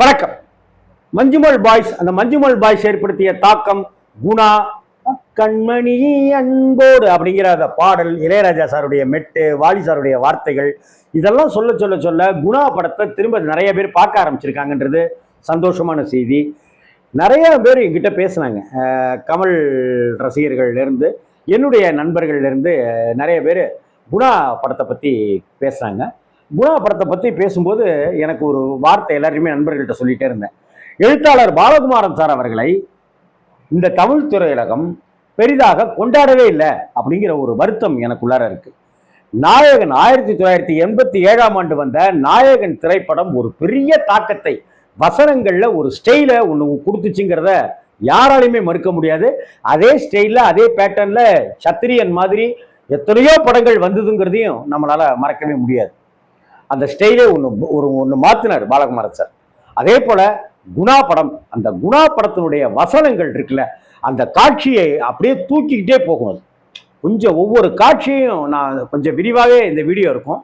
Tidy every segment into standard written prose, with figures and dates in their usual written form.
வணக்கம். மஞ்சுமல் பாய்ஸ், அந்த மஞ்சுமல் பாய்ஸ் ஏற்படுத்திய தாக்கம், குணா, கண்மணி அன்போடு அப்படிங்கிற அந்த பாடல், இளையராஜா சாருடைய மெட்டு, வாலி சாருடைய வார்த்தைகள், இதெல்லாம் சொல்ல சொல்ல சொல்ல குணா படத்தை திரும்ப நிறைய பேர் பார்க்க ஆரம்பிச்சிருக்காங்கன்றது சந்தோஷமான செய்தி. நிறைய பேர் என்கிட்ட பேசுனாங்க. கமல் ரசிகர்கள்லேருந்து, என்னுடைய நண்பர்கள்லேருந்து நிறைய பேர் குணா படத்தை பற்றி பேசுகிறாங்க. குணா படத்தை பற்றி பேசும்போது எனக்கு ஒரு வார்த்தை எல்லாருமே நண்பர்கள்ட்ட சொல்லிட்டே இருந்தேன். எழுத்தாளர் பாலகுமாரன் சார் அவர்களை இந்த தமிழ் திரையுலகம் பெரிதாக கொண்டாடவே இல்லை அப்படிங்கிற ஒரு வருத்தம் எனக்குள்ளார இருக்கு. நாயகன் 1987 வந்த நாயகன் திரைப்படம் ஒரு பெரிய தாக்கத்தை, வசனங்கள்ல ஒரு ஸ்டைல ஒன்று கொடுத்துச்சுங்கிறத யாராலையுமே மறுக்க முடியாது. அதே ஸ்டைல்ல, அதே பேட்டர்ன்ல சத்திரியன் மாதிரி எத்தனையோ படங்கள் வந்ததுங்கிறதையும் நம்மளால மறக்கவே முடியாது. அந்த ஸ்டைலே ஒன்று மாத்தினார் பாலகுமாரன் சார். அதே போல குணா படம், அந்த குணா படத்தினுடைய வசனங்கள் இருக்குல்ல, அந்த காட்சியை அப்படியே தூக்கிக்கிட்டே போகும். அது கொஞ்சம் ஒவ்வொரு காட்சியையும் நான் கொஞ்சம் விரிவாகவே இந்த வீடியோ இருக்கும்,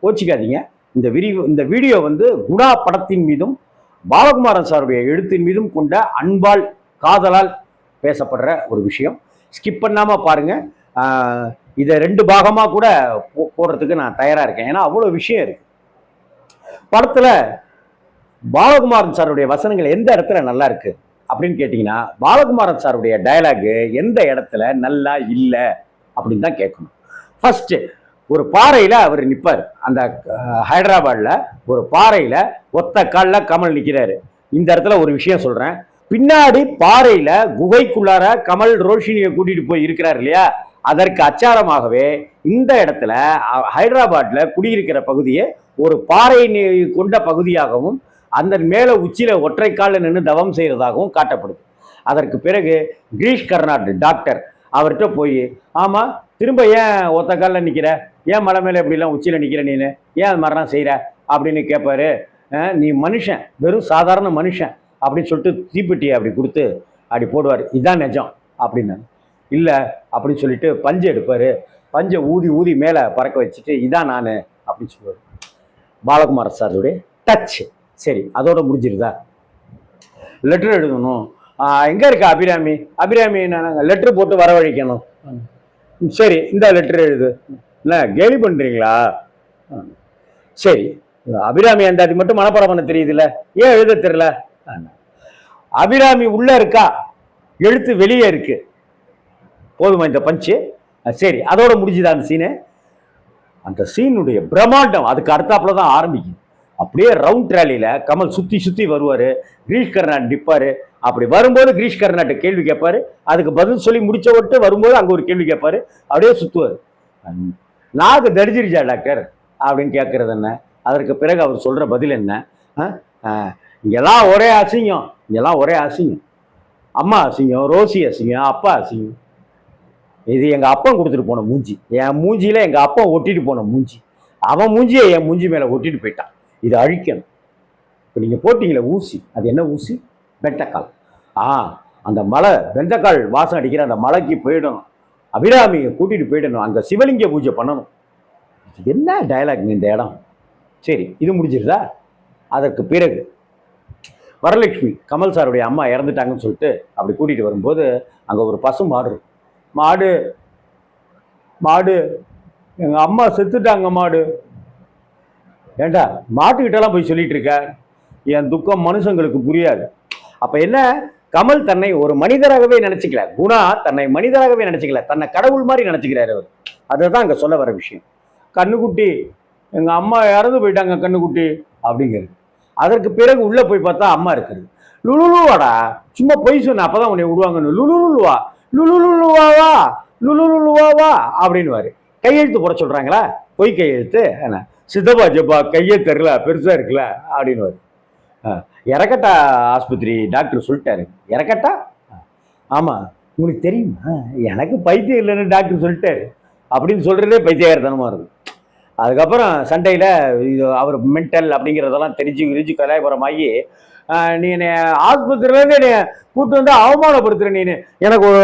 கோச்சிக்காதீங்க. இந்த வீடியோ குணா படத்தின் மீதும் பாலகுமாரன் சாருடைய எழுத்தின் மீதும் கொண்ட அன்பால், காதலால் பேசப்படுற ஒரு விஷயம். ஸ்கிப் பண்ணாம பாருங்க. இதை 2 பாகமா கூட போடுறதுக்கு நான் தயாரா இருக்கேன். ஏன்னா அவ்வளவு விஷயம் இருக்கு படத்துல. பாலகுமாரன் சாருடைய வசனங்கள் எந்த இடத்துல நல்லா இருக்கு அப்படின்னு கேட்டீங்கன்னா, பாலகுமாரன் சாருடைய டயலாக் எந்த இடத்துல நல்லா இல்லை அப்படின்னு தான் கேட்கணும். ஃபர்ஸ்ட், ஒரு பாறையில அவர் நிற்பார். அந்த ஹைதராபாத்ல ஒரு பாறையில ஒத்த காலில் கமல் நிற்கிறாரு. இந்த இடத்துல ஒரு விஷயம் சொல்றேன். பின்னாடி பாறையில குகைக்குள்ளார கமல் ரோஷினியை கூட்டிட்டு போய் இருக்கிறார் இல்லையா, அதற்கு அச்சாரமாகவே இந்த இடத்துல ஹைதராபாத்ல குடியிருக்கிற பகுதியை ஒரு பாறை கொண்ட பகுதியாகவும், அந்த மேல உச்சியில ஒற்றை காலில் நின்று தவம் செய்யறதாகவும் காட்டப்படுது. அதற்கு பிறகு கிரீஷ் கர்நாட் டாக்டர் அவர்கிட்ட போய், ஆமா திரும்ப ஏன் ஒத்த காலில் நிற்கிற, ஏன் மலை மேலே எப்படிலாம் உச்சியில் நிற்கிற, நீனு ஏன் அது மாதிரிலாம் செய்கிற அப்படின்னு கேட்பாரு. நீ மனுஷன், வெறும் சாதாரண மனுஷன் அப்படின்னு சொல்லிட்டு தீப்பெட்டியை அப்படி கொடுத்து அப்படி போடுவார். இதுதான் நிஜம் அப்படின்னு. இல்லை அப்படின்னு சொல்லிட்டு பஞ்சை எடுப்பார். பஞ்சை ஊதி ஊதி மேலே பறக்க வச்சுட்டு இதான் நான் அப்படின்னு சொல்லுவார். பாலகுமாரன் சாருடைய டச். சரி, அதோட முடிஞ்சிருதா? லெட்டர் எழுதணும். எங்கே இருக்க அபிராமி? அபிராமி நான் லெட்ரு போட்டு வரவழைக்கணும். சரி, இந்த லெட்டர் எழுது. இல்லை கேலி பண்ணுறீங்களா? சரி, அபிராமி அந்த அது மட்டும் மனப்பாடம் பண்ண தெரியுதுல்ல, ஏன் எழுத தெரியல? அபிராமி உள்ள இருக்கா, எழுத்து வெளியே இருக்கு, போதுமா இந்த பஞ்சு? சரி, அதோட முடிஞ்சுதா அந்த சீனு? அந்த சீனுடைய பிரம்மாண்டம் அதுக்கு அடுத்தாப்புல தான் ஆரம்பிக்குது. அப்படியே ரவுண்ட் ரேலியில கமல் சுத்தி சுத்தி வருவாரு. கிரீஷ் கர்நாட் நிற்பாரு. அப்படி வரும்போது கிரீஷ் கர்நாட்டை கேள்வி கேட்பாரு. அதுக்கு பதில் சொல்லி முடிச்ச விட்டு வரும்போது அங்க ஒரு கேள்வி கேட்பாரு. அப்படியே சுத்துவாரு. நாக்கு தடிச்சிருச்சா டாக்டர் அப்படின்னு கேட்கறது என்ன? அதற்கு பிறகு அவர் சொல்ற பதில் என்ன? இங்கெல்லாம் ஒரே அசிங்கம், இங்கெல்லாம் ஒரே அசிங்கம். அம்மா அசிங்கம், ரோசி அசிங்கம், அப்பா அசிங்கம். இது எங்க அப்பா கொடுத்துட்டு போன மூஞ்சி, என் மூஞ்சியில எங்க அப்பா ஒட்டிட்டு போன மூஞ்சி, அவன் மூஞ்சியை என் மூஞ்சி மேல ஒட்டிட்டு போயிட்டான். இது அழிக்கணும். இப்போ நீங்க போட்டீங்களே ஊசி, அது என்ன ஊசி? வெண்டைக்கால். அந்த மலை வெண்டைக்கால் வாசம் அடிக்கிற அந்த மலைக்கு போயிடணும், அபிராமியை கூட்டிட்டு போயிடணும், அங்க சிவலிங்க பூஜை பண்ணணும். என்ன டயலாக் இந்த இடம்? சரி, இது முடிஞ்சிருதா? அதற்கு பிறகு வரலட்சுமி, கமல் சாருடைய அம்மா இறந்துட்டாங்கன்னு சொல்லிட்டு அப்படி கூட்டிட்டு வரும்போது அங்க ஒரு பசு மாடு, மாடு மாடு எங்க அம்மா செத்துட்டாங்க மாடு. ஏண்டா மாட்டுக்கிட்டலாம் போய் சொல்லிட்டு இருக்க? என் துக்கம் மனுஷங்களுக்கு புரியாது. அப்ப என்ன, கமல் தன்னை ஒரு மனிதராகவே நினைச்சுக்கல, குணா தன்னை மனிதராகவே நினைச்சுக்கல, தன்னை கடவுள் மாதிரி நினைச்சுக்கிறாரு அவர். அதுதான் அங்க சொல்ல வர விஷயம். கண்ணுக்குட்டி, எங்க அம்மா இறந்து போயிட்டாங்க கண்ணுக்குட்டி அப்படிங்கிறது. அதற்கு பிறகு உள்ள போய் பார்த்தா அம்மா இருக்குது. லுலுலுவாடா, சும்மா பொய் சொன்ன அப்பதான் உன்னை விடுவாங்கன்னு. லுலுலுவா, லுலுலுவாவா, லுலுலுவாவா அப்படின்னு கையெழுத்து போட சொல்றாங்களா? பொய் கையெழுத்து. என்ன சித்தப்பா ஜப்பா கையே தெரியல, பெருசா இருக்குல்ல அப்படின்னு. இறக்கட்டா ஆஸ்பத்திரி டாக்டர் சொல்லிட்டாரு. இறக்கட்டா? ஆமா, உங்களுக்கு தெரியுமா, எனக்கு பைத்தியம் இல்லைன்னு டாக்டர் சொல்லிட்டாரு அப்படின்னு சொல்றதே பைத்தியகாரத்தனமா இருக்கும். அதுக்கப்புறம் சண்டையில இது அவர் மென்டல் அப்படிங்கிறதெல்லாம் தெரிஞ்சு கலாயபுரமாகி, நீ ஆஸ்பத்திரியிலேருந்து நீ கூட்டு வந்து அவமானப்படுத்துற, நீ எனக்கு ஒரு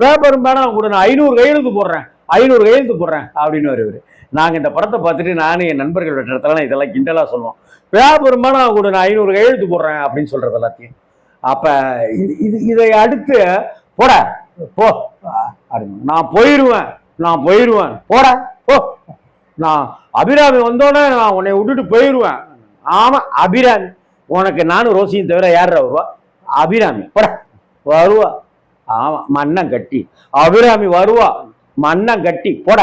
பேப்பரும் வேணாம் கூட, நான் 500 கையெழுத்து போடுறேன் 500 கையெழுத்து போடுறேன் அப்படின்னு வருவார். நாங்கள் இந்த படத்தை பார்த்துட்டு நானும் என் நண்பர்கள் இடத்துல இதெல்லாம் கிண்டலாக சொல்லுவோம். வியாபாரமா நான் கூட நான் 500 கையெழுத்து போடுறேன் அப்படின்னு சொல்றது எல்லாத்தையும். அப்போ இதை அடுத்து போட போ அப்படின்னு நான் போயிடுவேன் போட போ, நான் அபிராமி வந்தோடனே நான் உன்னை விட்டுட்டு போயிடுவேன். ஆமா அபிராமி, உனக்கு நானும் ரோசியும் தவிர யார் வருவா? அபிராமி போட வருவா. ஆமா மண்ணம் கட்டி அபிராமி வருவா, மண்ணம் கட்டி போட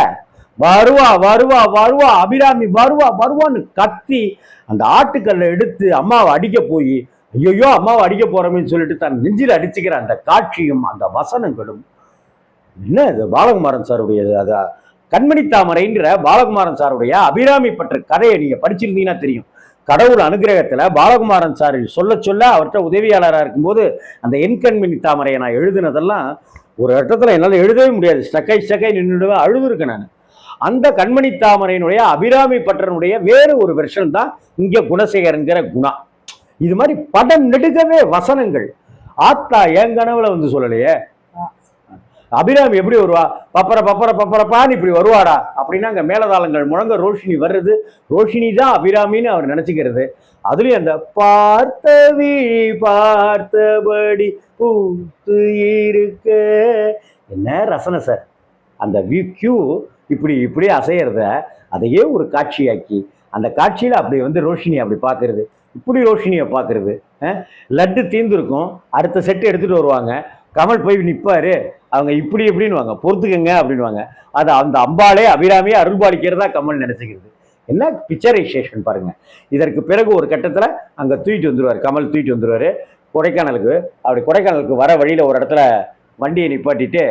வருவா வருவா வருவா அபிராமி வருவான்னு கத்தி அந்த ஆட்டுக்கல்லை எடுத்து அம்மாவை அடிக்க போய் ஐயோ அம்மாவை அடிக்க போறோம்னு சொல்லிட்டு தன் நெஞ்சில் அடிச்சுக்கிற அந்த காட்சியும் அந்த வசனங்களும் என்ன இது பாலகுமாரன் சாருடைய அது கண்மணி தாமரைன்ற பாலகுமாரன் சாருடைய அபிராமி பற்ற கதையை நீங்க படிச்சிருந்தீங்கன்னா தெரியும். கடவுள் அனுகிரகத்துல பாலகுமாரன் சார் சொல்ல அவர்கிட்ட உதவியாளராக இருக்கும்போது அந்த என் கண்மணி தாமரையை நான் எழுதுனதெல்லாம் ஒரு இடத்துல என்னால் எழுதவே முடியாது, ஸ்டக்கை நின்றுடுவேன், அழுதுருக்கேன் நான். அந்த கண்மணி தாமரையினுடைய அபிராமி பற்றனுடைய வேறு ஒரு வெர்ஷன் தான் இங்க குணசேகரங்கிற குணா. இது மாதிரி படம் நெடுக்கவே வசனங்கள். ஆத்தா என் கனவுல வந்து சொல்லலையே அபிராமி எப்படி வருவா, பப்பரப்பான்னு இப்படி வருவாடா அப்படின்னா அங்க மேலதாளங்கள் முழங்க ரோஷினி வர்றது, ரோஷினி தான் அபிராமின்னு அவர் நினைச்சுக்கிறது. அதுலயும் அந்த பார்த்தபடி பூத்து இருக்க என்ன ரசனை சார். அந்த கியூ இப்படி அசையறத அதையே ஒரு காட்சியாக்கி அந்த காட்சியில அப்படி வந்து ரோஷினி அப்படி பாக்குறது, இப்படி ரோஷினியை பாக்குறது. லட்டு தீர்ந்துருக்கும், அடுத்த செட்டு எடுத்துட்டு வருவாங்க, கமல் போய் நிற்பாரு, அவங்க இப்படி எப்படின்னு வாங்க பொறுத்துக்கங்க அப்படின்வாங்க. அது அந்த அம்பாலே அபிராமியை அருள்பாலிக்கிறதா கமல் நினைச்சுக்கிறது. என்ன பிக்சரைசேஷன் பாருங்க. இதற்கு பிறகு ஒரு கட்டத்தில் அங்கே தூக்கிட்டு வந்துடுவார், கமல் தூக்கிட்டு வந்துடுவார் கொடைக்கானலுக்கு. அப்படி கொடைக்கானலுக்கு வர வழியில் ஒரு இடத்துல வண்டியை நிப்பாட்டிட்டு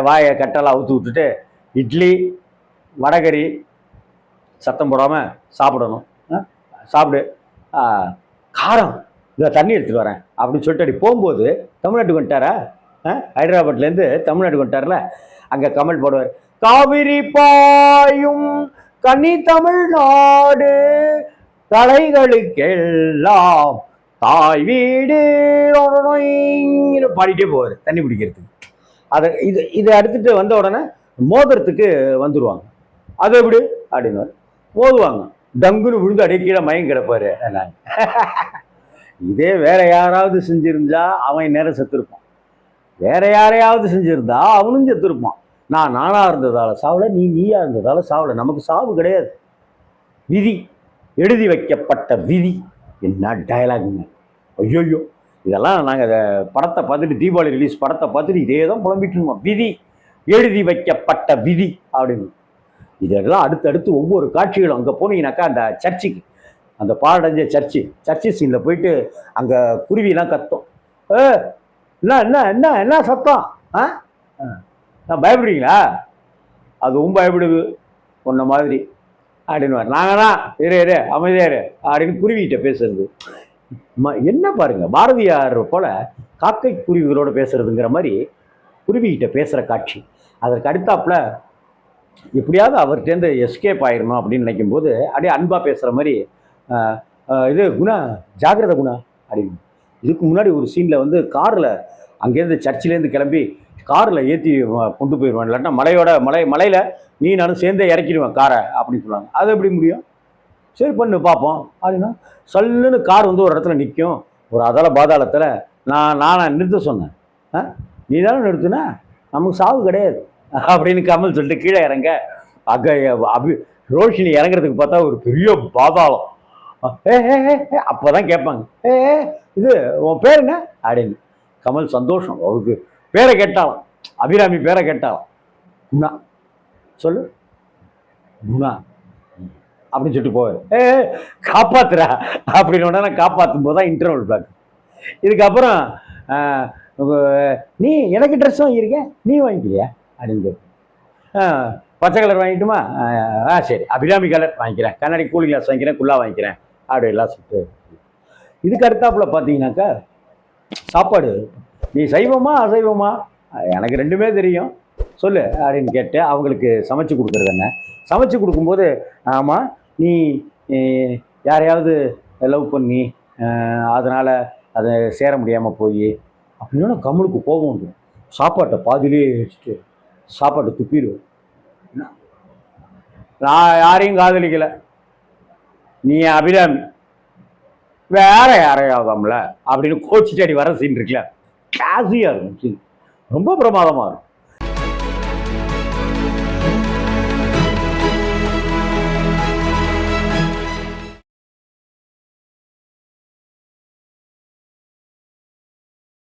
வாயை கட்டெல்லாம் அவுத்து விட்டுட்டு இட்லி வடகறி சத்தம் போடாமல் சாப்பிடணும், சாப்பிடு காரம் இதை தண்ணி எடுத்துகிட்டு வரேன் அப்படின்னு சொல்லிட்டு அப்படி போகும்போது தமிழ்நாட்டுக்கு வந்துட்டாரா, ஹைதராபாத்லேருந்து தமிழ்நாட்டுக்கு வந்துட்டார்ல, அங்கே கமல் போடுவார், காவிரி பாயும் கன்னி தமிழ்நாடு தலைகளுக்கெல்லாம் தாய் வீடு பாடிட்டே போவார் தண்ணி பிடிக்கிறதுக்கு. அதை இதை அடுத்துட்டு வந்த உடனே மோதிரத்துக்கு வந்துடுவாங்க. அது எப்படி அப்படின்னு மோதுவாங்க, டங்குன்னு விழுந்து அடியே கீழே மயம் கிடப்பாரு. இதே வேற யாராவது செஞ்சிருந்தா அவன் நேரம் செத்துருப்பான், வேற யாரையாவது செஞ்சிருந்தா அவனும் செத்துருப்பான். நானா இருந்ததால சாவல, நீயா இருந்ததால சாவல. நமக்கு சாவு கிடையாது, விதி, எழுதி வைக்கப்பட்ட விதி. என்ன டயலாகுங்க, ஐயோயோ. இதெல்லாம் நாங்கள் படத்தை பார்த்துட்டு தீபாவளி ரிலீஸ் படத்தை பார்த்துட்டு இதே தான் புலம்பிட்டு இருந்தோம், விதி, எழுதி வைக்கப்பட்ட விதி அப்படின்னு. இதெல்லாம் அடுத்தடுத்து ஒவ்வொரு காட்சிகளும் அங்கே போனீங்கன்னாக்கா அந்த சர்ச்சுக்கு, அந்த பாடஞ்ச சர்ச்சு சீனில் போயிட்டு அங்கே குருவிலாம் கத்தும். என்ன சத்தம், பயப்படுறீங்களா, அதுவும் பயப்படுது ஒன்ன மாதிரி அப்படின்வார். நாங்கள் தான் இரு அமைதியாரு அப்படின்னு குருவிகிட்ட பேசுறது. என்ன பாருங்க, பாரதியார் போல காக்கை குருவிகளோட பேசுறதுங்கிற மாதிரி குருவிகிட்ட பேசுகிற காட்சி. அதற்கு அடுத்தாப்புல எப்படியாவது அவர்கிட்டேருந்து எஸ்கேப் ஆயிடணும் அப்படின்னு நினைக்கும் போது அப்படியே அன்பா பேசுகிற மாதிரி இது குணா ஜாகிரத குணா அப்படின்னு. இதுக்கு முன்னாடி ஒரு சீனில் வந்து காரில் அங்கேருந்து சர்ச்சிலேருந்து கிளம்பி காரில் ஏற்றி கொண்டு போயிடுவான், இல்லாட்டா மலையில் நீ நானும் சேர்ந்தே இறக்கிடுவேன் காரை அப்படின்னு சொல்லுவாங்க. அது எப்படி முடியும், சரி பண்ணு பார்ப்போம் அப்படின்னா சல்லுன்னு கார் வந்து ஒரு இடத்துல நிற்கும், ஒரு பாதாளத்தில். நான் நிறுத்த சொன்னேன், நீ தானே நிறுத்துனா, நமக்கு சாவு கிடையாது அப்படின்னு கமல் சொல்லிட்டு கீழே இறங்க. ரோஷினி இறங்குறதுக்கு பார்த்தா ஒரு பெரிய பாதாளம். அப்போதான் கேட்பாங்க, இது உன் பேர் என்ன அப்படின்னு. கமல் சந்தோஷம், அவருக்கு பேரை கேட்டாலும் அபிராமி பேரை கேட்டாலும் குணா சொல்லு குணா அப்படின்னு சொல்லிட்டு போவார். காப்பாத்துறா அப்படின்னு உடனே காப்பாற்றும் போது தான் இன்டர்வல் பிளாக். இதுக்கப்புறம் நீ எனக்கு ட்ரெஸ் வாங்கியிருக்க, நீ வாங்கிக்கலையா அப்படின்னு கேட்பேன். பச்சை கலர் வாங்கிட்டுமா, சரி அபிராமி கலர் வாங்கிக்கிறேன், கண்ணாடி கூலிங் கிளாஸ் வாங்கிக்கிறேன், குல்லா வாங்கிக்கிறேன் அப்படி எல்லாம் சொல்லிட்டு. இதுக்கு அடுத்தாப்புல பார்த்தீங்கன்னாக்கா சாப்பாடு, நீ சைவமா அசைவமா, எனக்கு ரெண்டுமே தெரியும் சொல்லு அப்படின்னு கேட்டு அவங்களுக்கு சமைச்சு கொடுக்குறது. என்ன சமைச்சு கொடுக்கும்போது, ஆமாம் நீ யாரையாவது லவ் பண்ணி அதனால் அதை சேர முடியாமல் போய் அப்படின்னா கமலுக்கு கோபம் வந்துடும். சாப்பாட்டை பாதிலே வச்சுட்டு சாப்பாடு துப்பிடுவேன். நான் யாரையும் காதலிக்கல, நீ அபிராமி வேற யாரையாவதாம்ல அப்படின்னு கோச்சிட்டு அடி வர சீன் இருக்குல்ல, கிளாஸியா இருக்கும் சீன், ரொம்ப பிரமாதமா இருக்கும்.